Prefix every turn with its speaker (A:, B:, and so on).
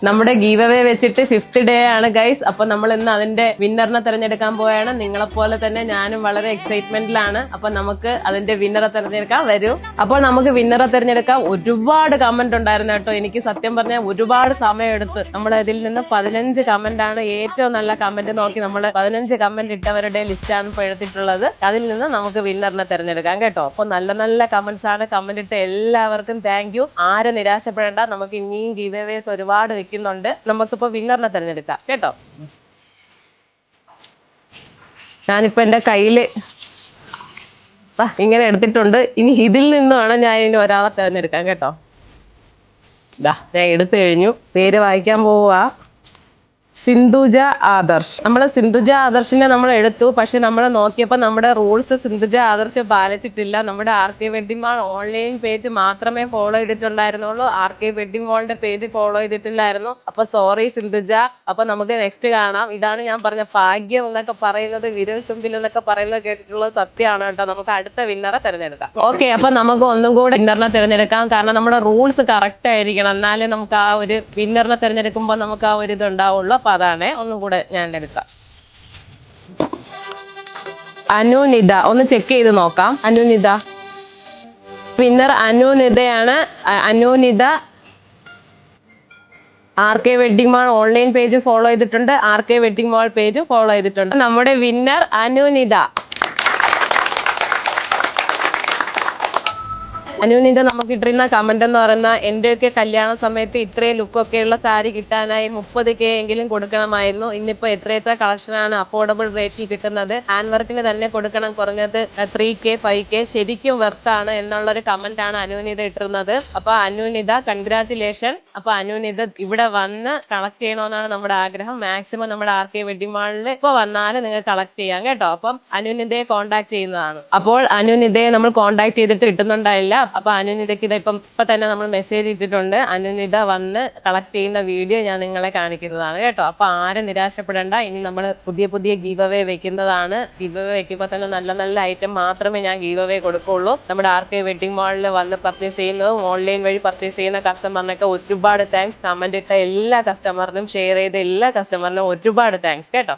A: നമ്മുടെ give away വെച്ചിട്ട് 5th day ആണ് ഗൈസ്. അപ്പൊ നമ്മൾ ഇന്ന് അതിന്റെ വിന്നറിനെ തെരഞ്ഞെടുക്കാൻ പോവുകയാണ്. നിങ്ങളെപ്പോലെ തന്നെ ഞാനും വളരെ എക്സൈറ്റ്മെന്റിലാണ്. അപ്പൊ നമുക്ക് അതിന്റെ വിന്നറെ തെരഞ്ഞെടുക്കാൻ വരൂ. അപ്പോൾ നമുക്ക് വിന്നറെ തെരഞ്ഞെടുക്കാൻ ഒരുപാട് കമന്റ് ഉണ്ടായിരുന്നു കേട്ടോ. എനിക്ക് സത്യം പറഞ്ഞാൽ ഒരുപാട് സമയം എടുത്ത് നമ്മൾ ഇതിൽ നിന്ന് 15 കമന്റ് ആണ് ഏറ്റവും നല്ല കമന്റ് നോക്കി നമ്മൾ 15 കമന്റ് ഇട്ടവരുടെ ലിസ്റ്റാണ് ഇപ്പോൾ എടുത്തിട്ടുള്ളത്. അതിൽ നിന്ന് നമുക്ക് വിന്നറിനെ തെരഞ്ഞെടുക്കാം കേട്ടോ. അപ്പൊ നല്ല നല്ല കമന്റ്സ് ആണ്. കമന്റ് ഇട്ട എല്ലാവർക്കും താങ്ക് യു. ആരെ നിരാശപ്പെടേണ്ട, നമുക്ക് ഇനിയും ഗീവ് അവേസ് ഒരുപാട് വെക്കുന്നുണ്ട്. നമുക്കിപ്പോ വിന്നറിനെ തെരഞ്ഞെടുക്കാം കേട്ടോ. ഞാനിപ്പോ എന്റെ കയ്യില് ഇങ്ങനെ എടുത്തിട്ടുണ്ട്. ഇനി ഇതിൽ നിന്നാണ് ഞാൻ ഇനി ഒരാളെ തെരഞ്ഞെടുക്കാം കേട്ടോ. ഞാൻ എടുത്തു കഴിഞ്ഞു. പേര് വായിക്കാൻ പോവാ. സിന്ധുജ ആദർശ്. നമ്മള് സിന്ധുജ ആദർശിനെ നമ്മൾ എടുത്തു. പക്ഷെ നമ്മൾ നോക്കിയപ്പോൾ നമ്മുടെ റൂൾസ് സിന്ധുജ ആദർശ് പാലിച്ചിട്ടില്ല. നമ്മുടെ RK wedding mall online page മാത്രമേ ഫോളോ ചെയ്തിട്ടുണ്ടായിരുന്നുള്ളൂ. RK വെഡിങ് മാളിന്റെ പേജ് ഫോളോ ചെയ്തിട്ടില്ലായിരുന്നു. അപ്പൊ സോറി സിന്ധുജ. അപ്പൊ നമുക്ക് നെക്സ്റ്റ് കാണാം. ഇതാണ് ഞാൻ പറഞ്ഞ ഭാഗ്യം എന്നൊക്കെ പറയുന്നത്, വിരൽ തുമ്പിൽ എന്നൊക്കെ പറയുന്നത് കേട്ടിട്ടുള്ളത് സത്യമാണ് കേട്ടോ. നമുക്ക് അടുത്ത വിന്നറെ തിരഞ്ഞെടുക്കാം. ഓക്കെ, അപ്പൊ നമുക്ക് ഒന്നും കൂടെ വിന്നറിനെ തിരഞ്ഞെടുക്കാം. കാരണം നമ്മുടെ റൂൾസ് കറക്റ്റ് ആയിരിക്കണം, എന്നാലേ നമുക്ക് ആ ഒരു വിന്നറിനെ തിരഞ്ഞെടുക്കുമ്പോൾ നമുക്ക് ആ ഒരു ഇത് ഉണ്ടാവുള്ളൂ. അപ്പൊ അതാണ് ഒന്നും കൂടെ ഞാൻ എടുക്കാം. അനുനിത, ഒന്ന് ചെക്ക് ചെയ്ത് നോക്കാം. അനുനിത വിന്നർ അനുനിതയാണ്. Anunitha RK wedding mall online page follow ചെയ്തിട്ടുണ്ട്. RK wedding mall page follow ചെയ്തിട്ടുണ്ട്. നമ്മുടെ വിന്നർ അനുനിത. അനുനിത നമുക്ക് ഇട്ടിരുന്ന കമന്റ് എന്ന് പറയുന്ന, എന്റെയൊക്കെ കല്യാണ സമയത്ത് ഇത്രയും ലുക്കൊക്കെയുള്ള സാരി കിട്ടാനായി 30K എങ്കിലും കൊടുക്കണമായിരുന്നു. ഇന്നിപ്പോ എത്ര കളക്ഷനാണ് അഫോർഡബിൾ റേറ്റിൽ കിട്ടുന്നത്. ഹാൻഡ് വർക്കിന് തന്നെ കൊടുക്കണം, കുറഞ്ഞത് 3K 5K. ശരിക്കും വെർത്താണ് എന്നുള്ളൊരു കമന്റ് ആണ് അനുനിത ഇട്ടിരുന്നത്. അപ്പൊ അനുനിത കൺഗ്രാറ്റുലേഷൻ. അപ്പൊ അനുനിത ഇവിടെ വന്ന് കളക്ട് ചെയ്യണമെന്നാണ് നമ്മുടെ ആഗ്രഹം. മാക്സിമം നമ്മുടെ RK വെഡിങ് മാളിൽ ഇപ്പൊ വന്നാലും നിങ്ങൾ കളക്ട് ചെയ്യാം കേട്ടോ. അപ്പം അനുനിതയെ കോൺടാക്ട് ചെയ്യുന്നതാണ്. അപ്പോൾ അനുനിതയെ നമ്മൾ കോൺടാക്ട് ചെയ്തിട്ട് കിട്ടുന്നുണ്ടായില്ല. അപ്പൊ അനുനിതയ്ക്ക് ഇപ്പൊ തന്നെ നമ്മൾ മെസ്സേജ് ഇട്ടിട്ടുണ്ട്. അനുനിത വന്ന് കളക്ട് ചെയ്യുന്ന വീഡിയോ ഞാൻ നിങ്ങളെ കാണിക്കുന്നതാണ് കേട്ടോ. അപ്പൊ ആരും നിരാശപ്പെടേണ്ട. ഇനി നമ്മൾ പുതിയ ഗീവ് അവേ വെക്കുന്നതാണ്. ഗീവ് അവേ വെക്കുമ്പോൾ തന്നെ നല്ല നല്ല ഐറ്റം മാത്രമേ ഞാൻ ഗീവ് അവേ കൊടുക്കുള്ളൂ. നമ്മുടെ RK വെഡിങ് മാളിൽ വന്ന് പർച്ചേസ് ചെയ്യുന്നതും ഓൺലൈൻ വഴി പർച്ചേസ് ചെയ്യുന്ന കസ്റ്റമറിനൊക്കെ ഒരുപാട് താങ്ക്സ്. കമന്റ് ഇട്ട എല്ലാ കസ്റ്റമറിനും, ഷെയർ ചെയ്ത എല്ലാ കസ്റ്റമറിനും ഒരുപാട് താങ്ക്സ് കേട്ടോ.